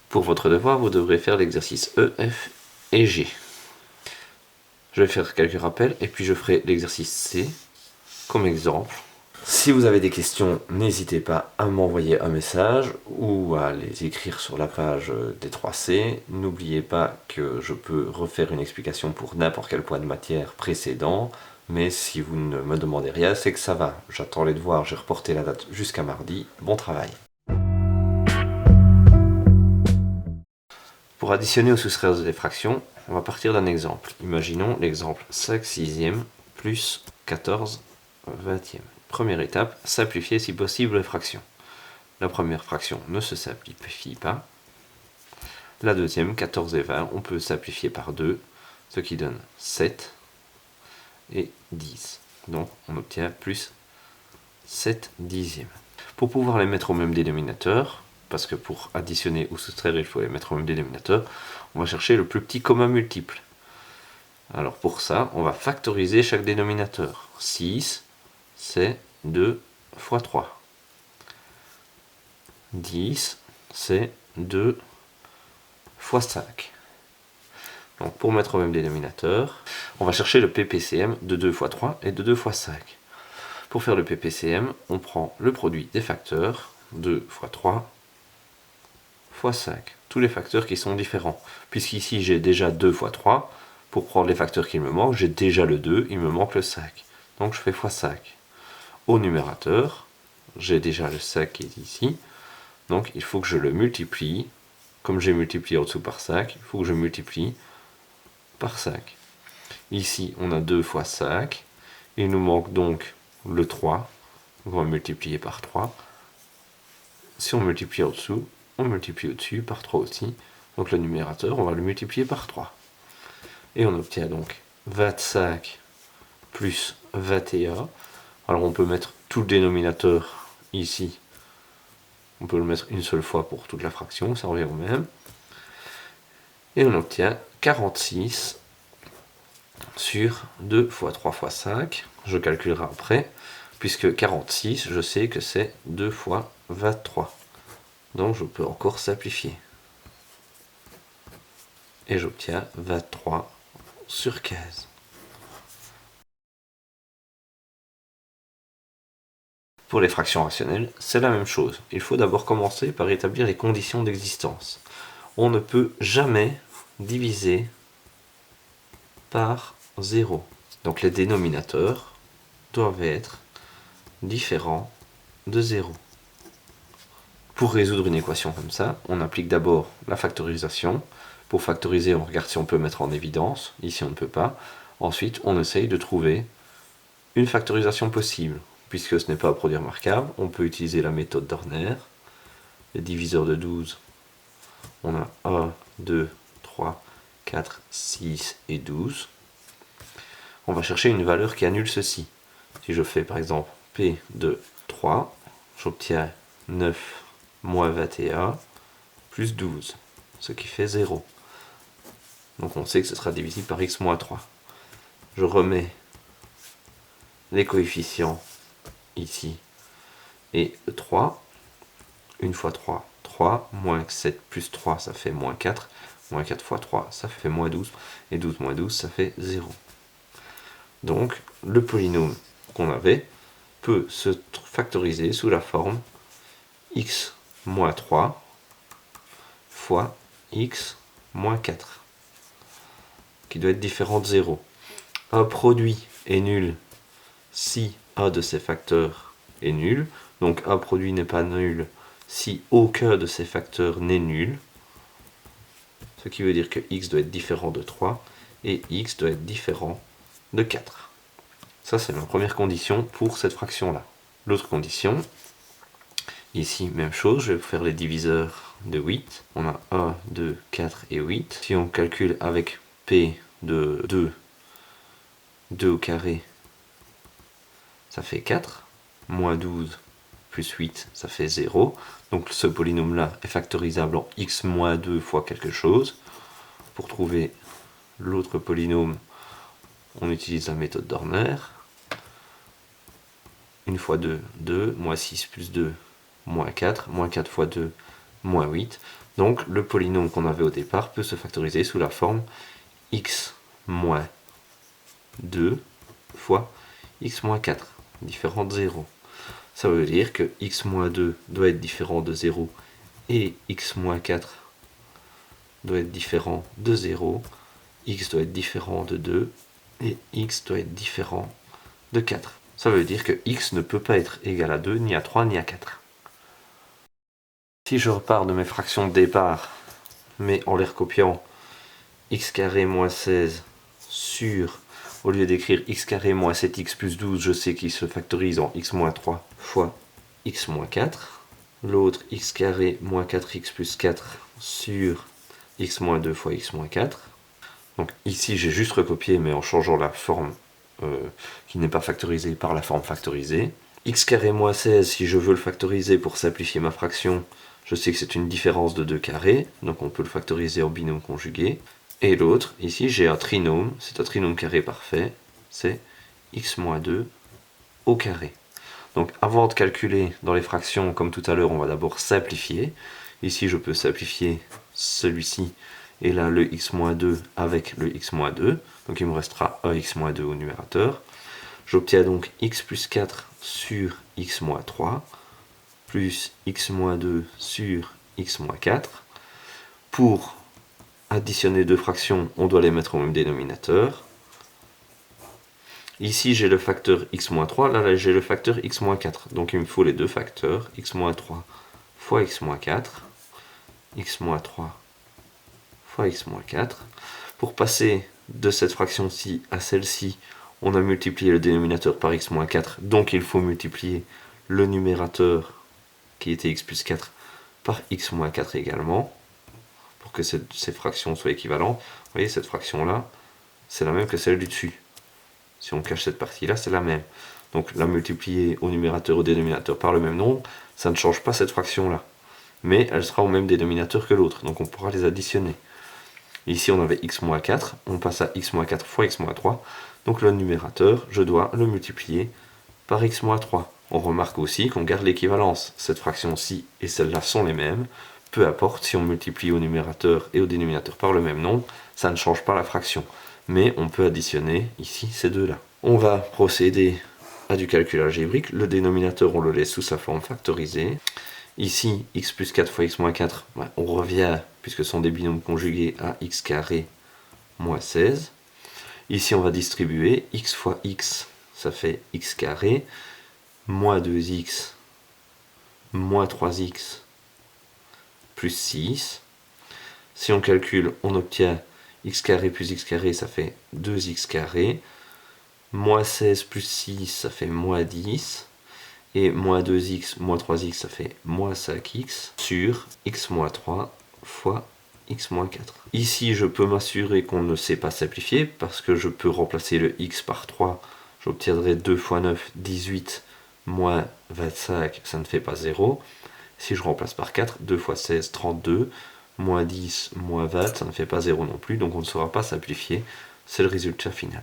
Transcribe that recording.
Pour votre devoir, vous devrez faire l'exercice E, F et G. Je vais faire quelques rappels et puis je ferai l'exercice C comme exemple. Si vous avez des questions, n'hésitez pas à m'envoyer un message ou à les écrire sur la page des 3C. N'oubliez pas que je peux refaire une explication pour n'importe quel point de matière précédent, mais si vous ne me demandez rien, c'est que ça va. J'attends les devoirs, j'ai reporté la date jusqu'à mardi. Bon travail. Pour additionner ou soustraire des fractions, on va partir d'un exemple. Imaginons l'exemple 5 sixièmes plus 14 vingtièmes. Première étape, simplifier si possible les fractions. La première fraction ne se simplifie pas. La deuxième, 14 et 20, on peut simplifier par 2, ce qui donne 7 et 10. Donc on obtient plus 7 dixièmes. Pour pouvoir les mettre au même dénominateur, parce que pour additionner ou soustraire, il faut les mettre au même dénominateur, on va chercher le plus petit commun multiple. Alors pour ça, on va factoriser chaque dénominateur. 6, c'est 2 fois 3. 10, c'est 2 fois 5. Donc pour mettre au même dénominateur, on va chercher le PPCM de 2 fois 3 et de 2 fois 5. Pour faire le PPCM, on prend le produit des facteurs, 2 fois 3 fois 5. Tous les facteurs qui sont différents. Puisqu'ici j'ai déjà 2 fois 3, pour prendre les facteurs qu'il me manque, j'ai déjà le 2, il me manque le 5. Donc je fais fois 5. Au numérateur, j'ai déjà le 5 qui est ici, donc il faut que je le multiplie. Comme j'ai multiplié en dessous par 5, il faut que je multiplie par 5. Ici, on a 2 fois 5. Il nous manque donc le 3. On va multiplier par 3. Si on multiplie en dessous, on multiplie au-dessus par 3 aussi. Donc le numérateur, on va le multiplier par 3. Et on obtient donc 25 plus 21. Alors on peut mettre tout le dénominateur ici. On peut le mettre une seule fois pour toute la fraction, ça revient au même. Et on obtient 46 sur 2 fois 3 fois 5. Je calculerai après, puisque 46, je sais que c'est 2 fois 23. Donc je peux encore simplifier. Et j'obtiens 23 sur 15. Pour les fractions rationnelles, c'est la même chose. Il faut d'abord commencer par établir les conditions d'existence. On ne peut jamais diviser par 0. Donc les dénominateurs doivent être différents de 0. Pour résoudre une équation comme ça, on applique d'abord la factorisation. Pour factoriser, on regarde si on peut mettre en évidence. Ici, on ne peut pas. Ensuite, on essaye de trouver une factorisation possible. Puisque ce n'est pas à produire marquable, on peut utiliser la méthode d'Horner. Les diviseurs de 12, on a 1, 2, 3, 4, 6 et 12. On va chercher une valeur qui annule ceci. Si je fais par exemple P de 3, j'obtiens 9 moins 21 plus 12, ce qui fait 0. Donc on sait que ce sera divisible par x moins 3. Je remets les coefficients ici et 3. 1 fois 3, 3, moins 7 plus 3, ça fait moins 4. Moins 4 fois 3, ça fait moins 12. Et 12 moins 12, ça fait 0. Donc, le polynôme qu'on avait peut se factoriser sous la forme x moins 3 fois x moins 4, qui doit être différent de 0. Un produit est nul si un de ses facteurs est nul. Donc, un produit n'est pas nul si aucun de ces facteurs n'est nul, ce qui veut dire que x doit être différent de 3 et x doit être différent de 4. Ça, c'est la première condition pour cette fraction-là. L'autre condition, ici, même chose, je vais faire les diviseurs de 8. On a 1, 2, 4 et 8. Si on calcule avec p de 2, 2 au carré, ça fait 4, moins 12, plus 8, ça fait 0. Donc ce polynôme-là est factorisable en x moins 2 fois quelque chose. Pour trouver l'autre polynôme, on utilise la méthode d'Horner. 1 fois 2, 2, moins 6 plus 2, moins 4, moins 4 fois 2, moins 8. Donc le polynôme qu'on avait au départ peut se factoriser sous la forme x moins 2 fois x moins 4, différent de 0. Ça veut dire que x moins 2 doit être différent de 0 et x moins 4 doit être différent de 0, x doit être différent de 2 et x doit être différent de 4. Ça veut dire que x ne peut pas être égal à 2, ni à 3, ni à 4. Si je repars de mes fractions de départ, mais en les recopiant, x carré moins 16 sur, au lieu d'écrire x carré moins 7x plus 12, je sais qu'il se factorise en x moins 3 fois x moins 4. L'autre x carré moins 4x plus 4 sur x moins 2 fois x moins 4. Donc ici j'ai juste recopié mais en changeant la forme qui n'est pas factorisée par la forme factorisée. X carré moins 16, si je veux le factoriser pour simplifier ma fraction, je sais que c'est une différence de 2 carrés, donc on peut le factoriser en binôme conjugué. Et l'autre, ici j'ai un trinôme, c'est un trinôme carré parfait, c'est x moins 2 au carré. Donc avant de calculer dans les fractions comme tout à l'heure, on va d'abord simplifier. Ici je peux simplifier celui-ci et là le x-2 avec le x-2, donc il me restera un x-2 au numérateur. J'obtiens donc x plus 4 sur x-3 plus x-2 sur x-4. Pour additionner deux fractions, on doit les mettre au même dénominateur. Ici j'ai le facteur x-3, là j'ai le facteur x-4, donc il me faut les deux facteurs, x-3 fois x-4, x-3 fois x-4. Pour passer de cette fraction-ci à celle-ci, on a multiplié le dénominateur par x-4, donc il faut multiplier le numérateur qui était x plus 4 par x-4 également, pour que ces fractions soient équivalentes. Vous voyez, cette fraction-là, c'est la même que celle du dessus. Si on cache cette partie-là, c'est la même. Donc la multiplier au numérateur ou au dénominateur par le même nombre, ça ne change pas cette fraction-là. Mais elle sera au même dénominateur que l'autre, donc on pourra les additionner. Ici on avait x-4, on passe à x-4 fois x-3, donc le numérateur, je dois le multiplier par x-3. On remarque aussi qu'on garde l'équivalence. Cette fraction-ci et celle-là sont les mêmes. Peu importe si on multiplie au numérateur et au dénominateur par le même nombre, ça ne change pas la fraction. Mais on peut additionner ici ces deux-là. On va procéder à du calcul algébrique. Le dénominateur, on le laisse sous sa forme factorisée. Ici, x plus 4 fois x-4, on revient, puisque ce sont des binômes conjugués, à x carré moins 16. Ici, on va distribuer x fois x, ça fait x carré, moins 2x, moins 3x, plus 6. Si on calcule, on obtient x carré plus x carré, ça fait 2x carré. Moins 16 plus 6, ça fait moins 10. Et moins 2x, moins 3x, ça fait moins 5x sur x moins 3 fois x moins 4. Ici, je peux m'assurer qu'on ne sait pas simplifier parce que je peux remplacer le x par 3. J'obtiendrai 2 fois 9, 18, moins 25, ça ne fait pas 0. Si je remplace par 4, 2 fois 16, 32, moins 10, moins 20, ça ne fait pas 0 non plus, donc on ne saura pas simplifier. C'est le résultat final.